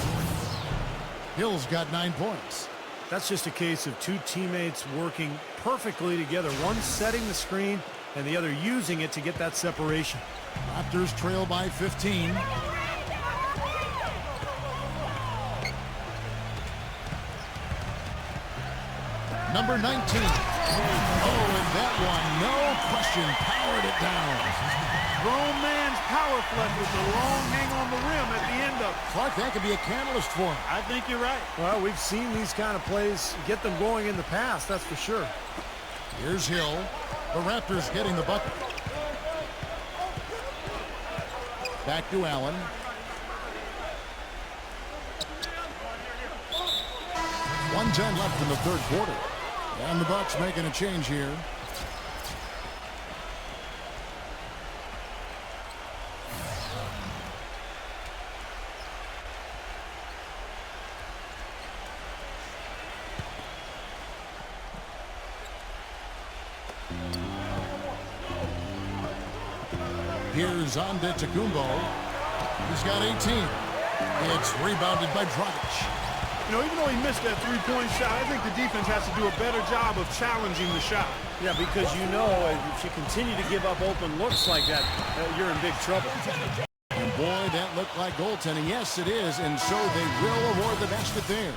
Speaker 1: Hill's got 9 points.
Speaker 3: That's just a case of two teammates working perfectly together. One setting the screen and the other using it to get that separation.
Speaker 1: Raptors trail by 15. Number 19. Oh, and that one, no question, powered it down.
Speaker 2: Grown man's power flush with the long hang on the rim at the end of it.
Speaker 1: Clark, that could be a catalyst for him.
Speaker 2: I think you're right.
Speaker 3: Well, we've seen these kind of plays get them going in the past, that's for sure.
Speaker 1: Here's Hill. The Raptors getting the bucket. Back to Allen. 1:10 left in the third quarter. And the Bucks making a change here. Here's Antetokounmpo. He's got 18. It's rebounded by Dragic.
Speaker 2: You know, even though he missed that three-point shot, I think the defense has to do a better job of challenging the shot.
Speaker 3: Yeah, because you know if you continue to give up open looks like that, you're in big trouble.
Speaker 1: And boy, that looked like goaltending. Yes, it is, and so they will award the basket there.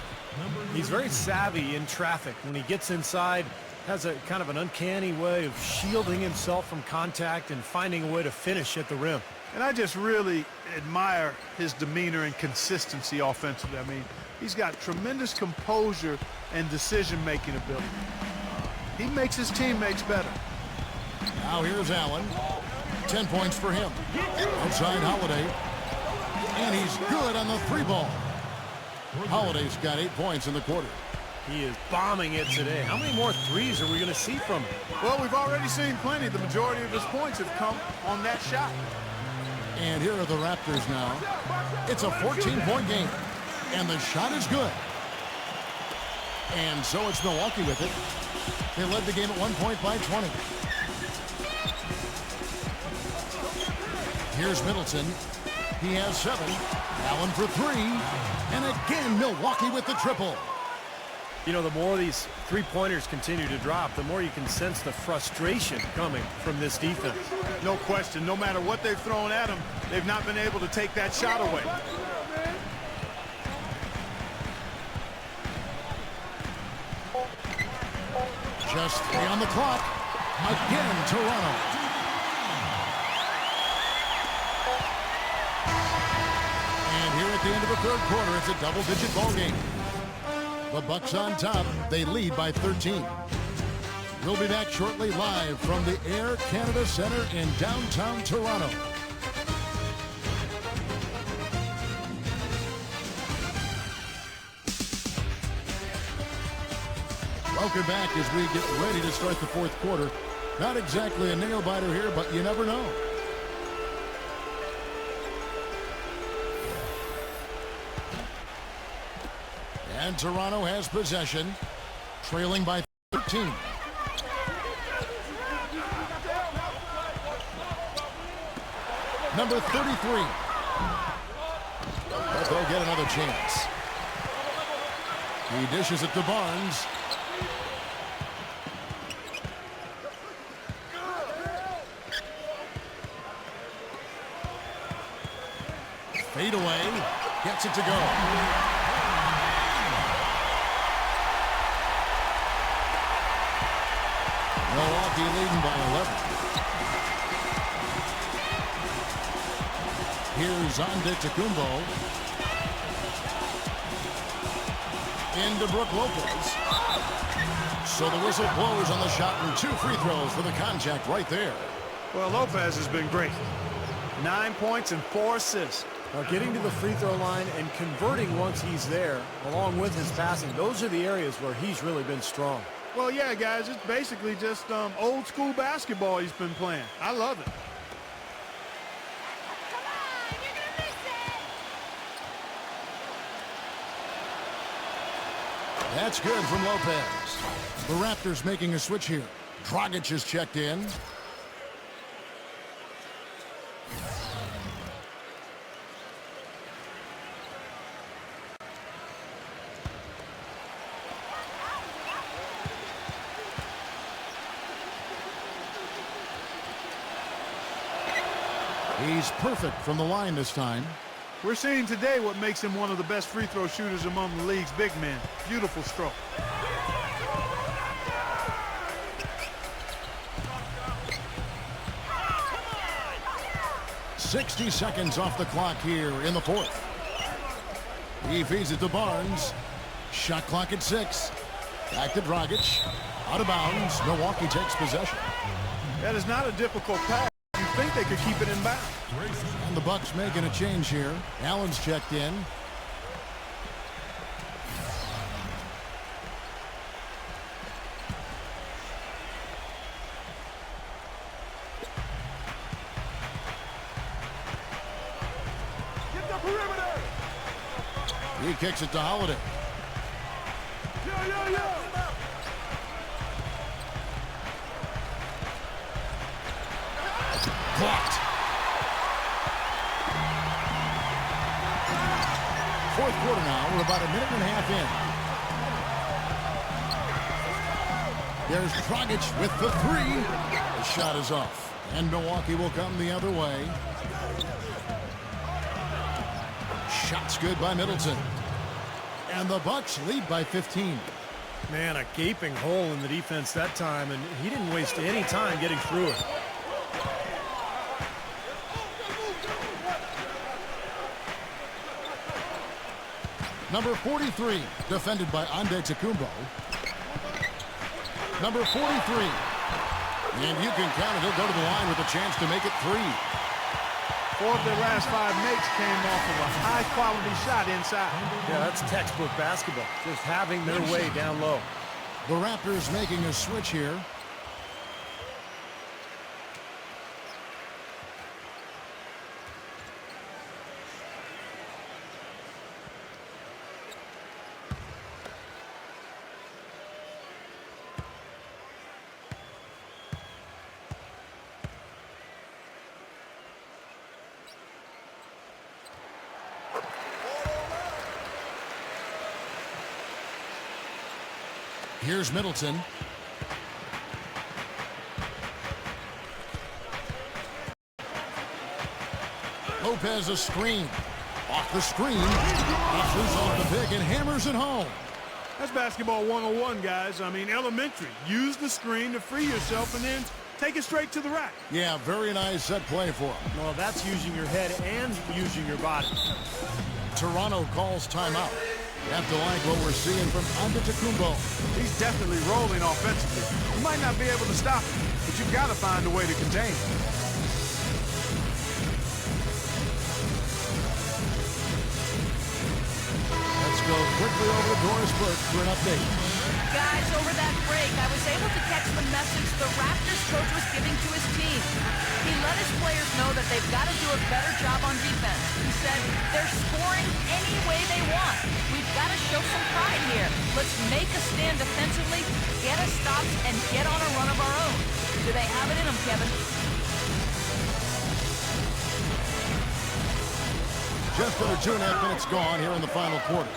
Speaker 3: He's very savvy in traffic. When he gets inside, has a kind of an uncanny way of shielding himself from contact and finding a way to finish at the rim.
Speaker 2: And I just really admire his demeanor and consistency offensively. I mean, he's got tremendous composure and decision-making ability. He makes his teammates better.
Speaker 1: Now here's Allen. 10 points for him. Outside Holiday. And he's good on the three ball. Holiday's got 8 points in the quarter.
Speaker 3: He is bombing it today. How many more threes are we going to see from him?
Speaker 2: Well, we've already seen plenty. The majority of his points have come on that shot.
Speaker 1: And here are the Raptors now. It's a 14-point game. And the shot is good. And so it's Milwaukee with it. They led the game at 1 point by 20. Here's Middleton. He has 7. Allen for 3. And again, Milwaukee with the triple.
Speaker 3: You know, the more these three-pointers continue to drop, the more you can sense the frustration coming from this defense.
Speaker 2: No question. No matter what they've thrown at him, they've not been able to take that shot away.
Speaker 1: Just 3 on the clock. Again, Toronto. And here at the end of the third quarter, it's a double-digit ball game. The Bucks on top. They lead by 13. We'll be back shortly live from the Air Canada Centre in downtown Toronto. Welcome back as we get ready to start the fourth quarter. Not exactly a nail-biter here, but you never know. And Toronto has possession, trailing by 13. Number 33. But they'll get another chance. He dishes it to Barnes. Fade away. Gets it to go. Milwaukee leading by 11. Here's Antetokounmpo. Into Brook Lopez. So the whistle blows on the shot and 2 free throws for the contact right there.
Speaker 2: Well, Lopez has been great. 9 points and 4 assists.
Speaker 3: Now getting to the free throw line and converting once he's there, along with his passing, those are the areas where he's really been strong.
Speaker 2: Well, yeah, guys, it's basically just old school basketball he's been playing. I love it.
Speaker 1: That's good from Lopez. The Raptors making a switch here. Dragic is checked in. He's perfect from the line this time.
Speaker 2: We're seeing today what makes him one of the best free throw shooters among the league's big men. Beautiful stroke.
Speaker 1: "60 seconds off the clock here in the fourth. He feeds it to Barnes. Shot clock at 6. Back to Dragic. Out of bounds. Milwaukee takes possession.
Speaker 2: That is not a difficult pass. You think they could keep it in bounds.
Speaker 1: And the Bucks making a change here. Allen's checked in. He kicks it to Holiday. Blocked. Fourth quarter now. We're about a minute and a half in. There's Dragic with the three. The shot is off. And Milwaukee will come the other way. Shot's good by Middleton. And the Bucks lead by 15.
Speaker 3: Man, a gaping hole in the defense that time, and he didn't waste any time getting through it.
Speaker 1: Number 43, defended by Antetokounmpo. Number 43. And you can count it. He'll go to the line with a chance to make it 3.
Speaker 2: 4 of their last 5 makes came off of a high-quality shot inside.
Speaker 3: Yeah, that's textbook basketball. Just having their way down low.
Speaker 1: The Raptors making a switch here. Here's Middleton. Lopez a screen. Off the screen. He shoots off the pick and hammers it home.
Speaker 2: That's basketball 101, guys. I mean, elementary. Use the screen to free yourself and then take it straight to the rack.
Speaker 1: Yeah, very nice set play for him.
Speaker 3: Well, that's using your head and using your body.
Speaker 1: Toronto calls timeout. Have to like what we're seeing from Antetokounmpo.
Speaker 2: He's definitely rolling offensively. You might not be able to stop him, but you've got to find a way to contain him.
Speaker 1: Let's go quickly over to Doris Burke for an update.
Speaker 4: Guys, over that break, I was able to catch the message the Raptors coach was giving to his team. He let his players know that they've got to do a better job on defense. He said, they're scoring any way they want. We've got to show some pride here. Let's make a stand defensively, get us stops, and get on a run of our own. Do they have it in them, Kevin?
Speaker 1: Just under 2.5 minutes gone here in the final quarter.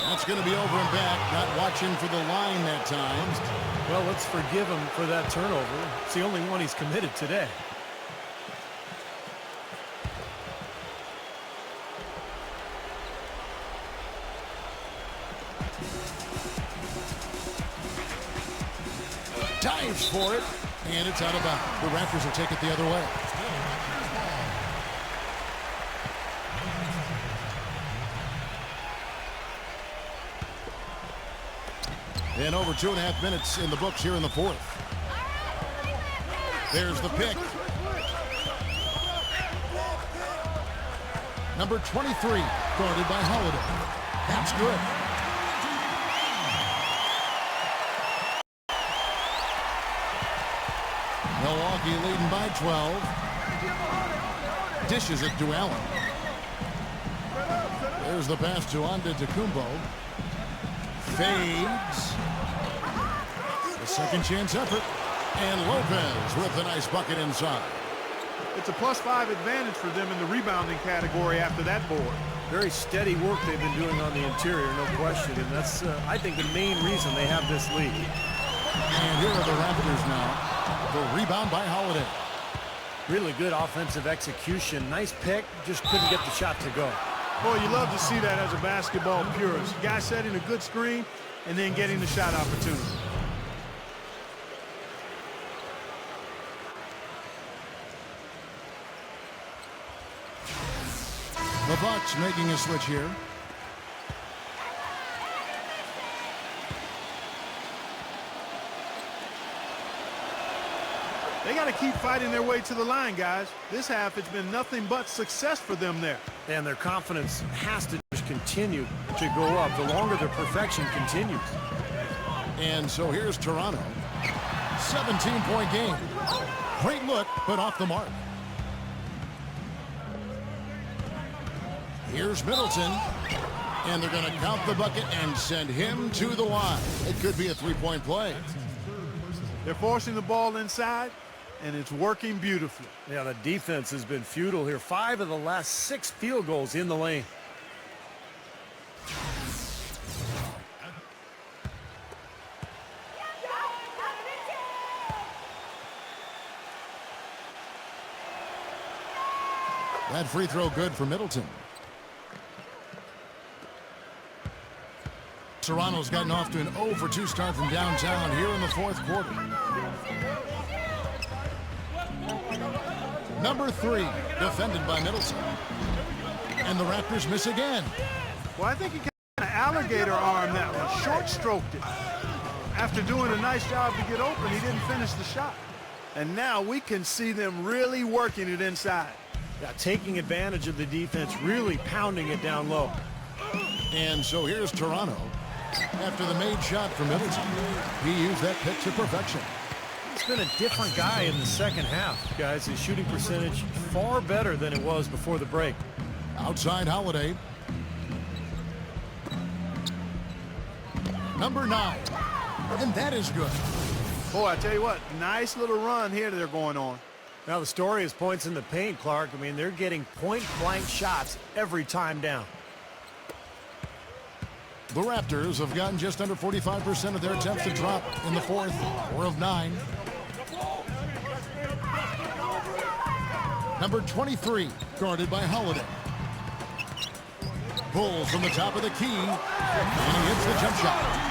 Speaker 1: That's going to be over and back. Not watching for the line that time.
Speaker 3: Well, let's forgive him for that turnover. It's the only one he's committed today.
Speaker 1: Dives for it, and it's out of bounds. The Raptors will take it the other way. And over 2.5 minutes in the books here in the fourth. There's the pick. Number 23, guarded by Holiday. That's good. Milwaukee leading by 12. Dishes it to Allen. There's the pass to Antetokounmpo. Fades. A second chance effort. And Lopez with a nice bucket inside.
Speaker 2: It's a +5 advantage for them in the rebounding category after that board.
Speaker 3: Very steady work they've been doing on the interior, no question. And that's, I think, the main reason they have this lead.
Speaker 1: And here are the Raptors now. The rebound by Holiday.
Speaker 3: Really good offensive execution. Nice pick. Just couldn't get the shot to go.
Speaker 2: Boy, you love to see that as a basketball purist. Guy setting a good screen and then getting the shot opportunity.
Speaker 1: The Bucks making a switch here.
Speaker 2: They got to keep fighting their way to the line, guys. This half has been nothing but success for them there.
Speaker 3: And their confidence has to just continue to go up the longer their perfection continues.
Speaker 1: And so here's Toronto. 17-point game. Great look, but off the mark. Here's Middleton. And they're going to count the bucket and send him to the line. It could be a three-point play.
Speaker 2: They're forcing the ball inside, and it's working beautifully.
Speaker 3: Yeah, the defense has been futile here. 5 of the last 6 field goals in the lane.
Speaker 1: That free throw good for Middleton. Toronto's gotten off to an 0 for 2 start from downtown here in the fourth quarter. Number 3, defended by Middleton. And the Raptors miss again.
Speaker 2: Well, I think he kind of alligator armed that one, short stroked it. After doing a nice job to get open, he didn't finish the shot. And now we can see them really working it inside.
Speaker 3: Yeah, taking advantage of the defense, really pounding it down low.
Speaker 1: And so here's Toronto. After the made shot from Middleton, he used that pick to perfection.
Speaker 3: He's been a different guy in the second half, guys. His shooting percentage far better than it was before the break.
Speaker 1: Outside Holiday. Number 9. And that is good.
Speaker 2: Boy, I tell you what, nice little run here they're going on.
Speaker 3: Now the story is points in the paint, Clark. I mean, they're getting point-blank shots every time down.
Speaker 1: The Raptors have gotten just under 45% of their attempts to drop in the fourth, 4 of 9. Number 23, guarded by Holiday. Pulls from the top of the key, and he hits the jump shot.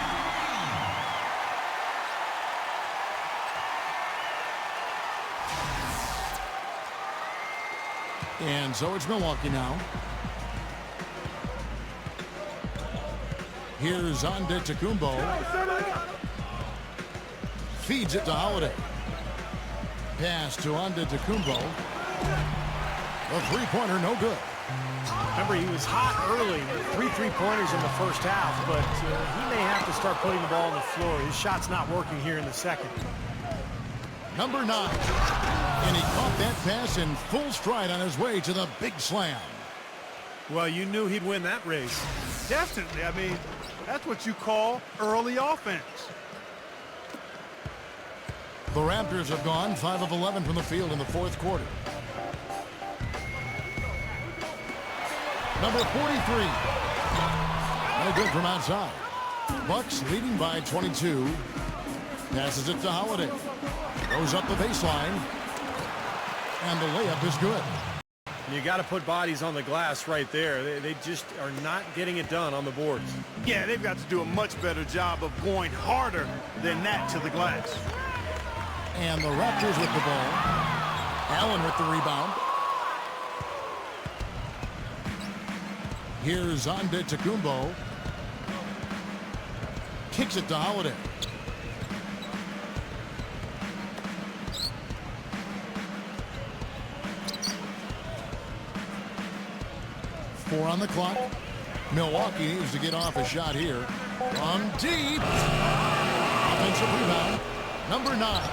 Speaker 1: And so it's Milwaukee now. Here's Antetokounmpo. Feeds it to Holiday. Pass to Antetokounmpo. A three-pointer, no good.
Speaker 3: Remember, he was hot early, 3 3-pointers in the first half, but he may have to start putting the ball on the floor. His shot's not working here in the second.
Speaker 1: Number 9. And he caught that pass in full stride on his way to the big slam.
Speaker 3: Well, you knew he'd win that race.
Speaker 2: Definitely. I mean, that's what you call early offense.
Speaker 1: The Raptors have gone 5 of 11 from the field in the fourth quarter. Number 43. No good from outside. Bucks leading by 22. Passes it to Holiday. Goes up the baseline. And the layup is good.
Speaker 3: You got to put bodies on the glass right there. They just are not getting it done on the boards.
Speaker 2: Yeah, they've got to do a much better job of going harder than that to the glass.
Speaker 1: And the Raptors with the ball. Allen with the rebound. Here's Antetokounmpo. Kicks it to Holiday. Four on the clock. Milwaukee needs to get off a shot here. From deep. Offensive rebound. Number 9.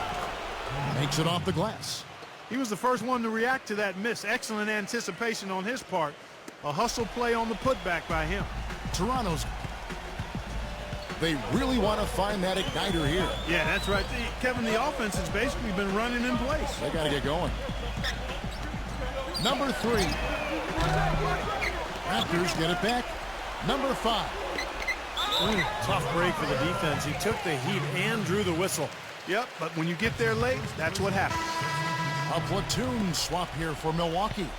Speaker 1: Makes it off the glass.
Speaker 2: He was the first one to react to that miss. Excellent anticipation on his part. A hustle play on the putback by him.
Speaker 1: Toronto's. They really want to find that igniter here.
Speaker 2: Yeah, that's right. Kevin, the offense has basically been running in place.
Speaker 1: They got to get going. Number 3. Raptors get it back. Number 5.
Speaker 3: Tough break for the defense. He took the heat and drew the whistle.
Speaker 2: Yep, but when you get there late, that's what happens.
Speaker 1: A platoon swap here for Milwaukee.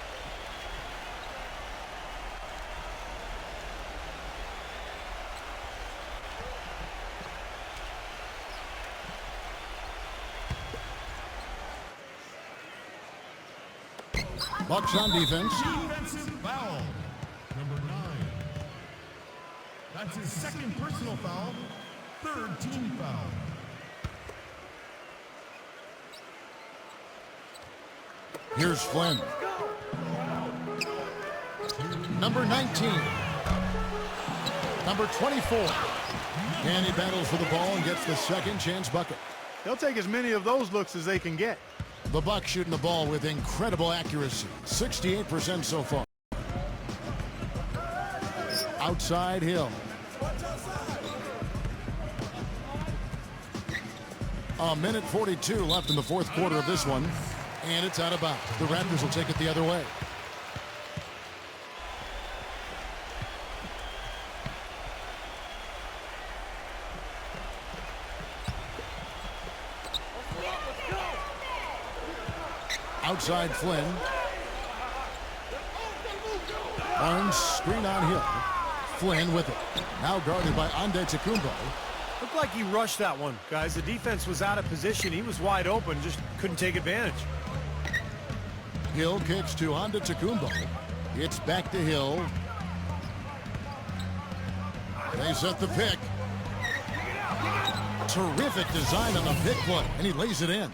Speaker 1: Bucks on defense.
Speaker 7: Defensive foul. Number 9. That's his second personal foul. Third team foul.
Speaker 1: Here's Flynn. Number 19. Number 24. And he battles for the ball and gets the second chance bucket.
Speaker 2: They'll take as many of those looks as they can get.
Speaker 1: The Bucks shooting the ball with incredible accuracy. 68% so far. Outside Hill. A minute 42 left in the fourth quarter of this one. And it's out of bounds. The Raptors will take it the other way. Outside Flynn. Barnes screen on Hill. Flynn with it. Now guarded by Antetokounmpo.
Speaker 3: Looked like he rushed that one, guys. The defense was out of position. He was wide open, just couldn't take advantage.
Speaker 1: Hill kicks to Antetokounmpo. It's back to Hill. They set the pick. Terrific design on the pick play, and he lays it in.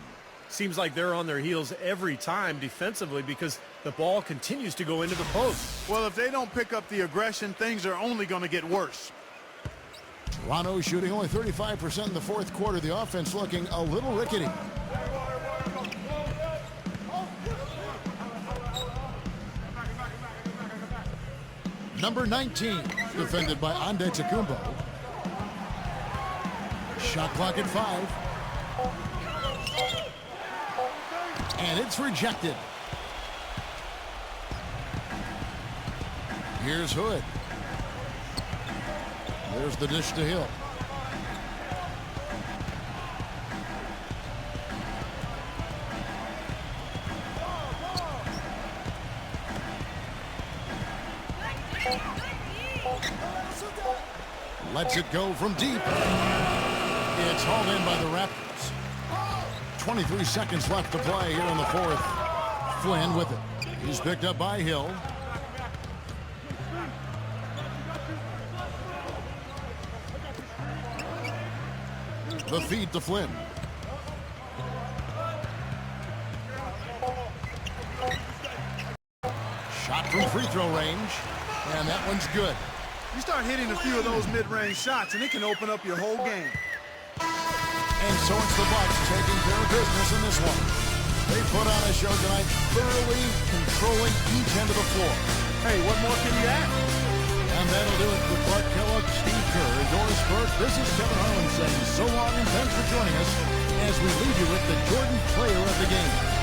Speaker 3: Seems like they're on their heels every time defensively because the ball continues to go into the post.
Speaker 2: Well, if they don't pick up the aggression, things are only going to get worse.
Speaker 1: Toronto shooting only 35% in the fourth quarter. The offense looking a little rickety. Number 19, defended by Antetokounmpo. Shot clock at 5. And it's rejected. Here's Hood. There's the dish to Hill. Lets it go from deep. It's hauled in by the Raptors. 23 seconds left to play here in the fourth. Flynn with it. He's picked up by Hill. The feed to Flynn. Shot from free throw range. And that one's good.
Speaker 2: You start hitting a few of those mid-range shots, and it can open up your whole game.
Speaker 1: And so it's the Bucks taking care of business in this one. They put on a show tonight, thoroughly controlling each end of the floor.
Speaker 2: Hey, what more can you add?
Speaker 1: And that'll do it for Clark Kellogg, Steve Kerr, and Doris Burke. This is Kevin Harlan saying so long and thanks for joining us as we leave you with the Jordan Player of the Game.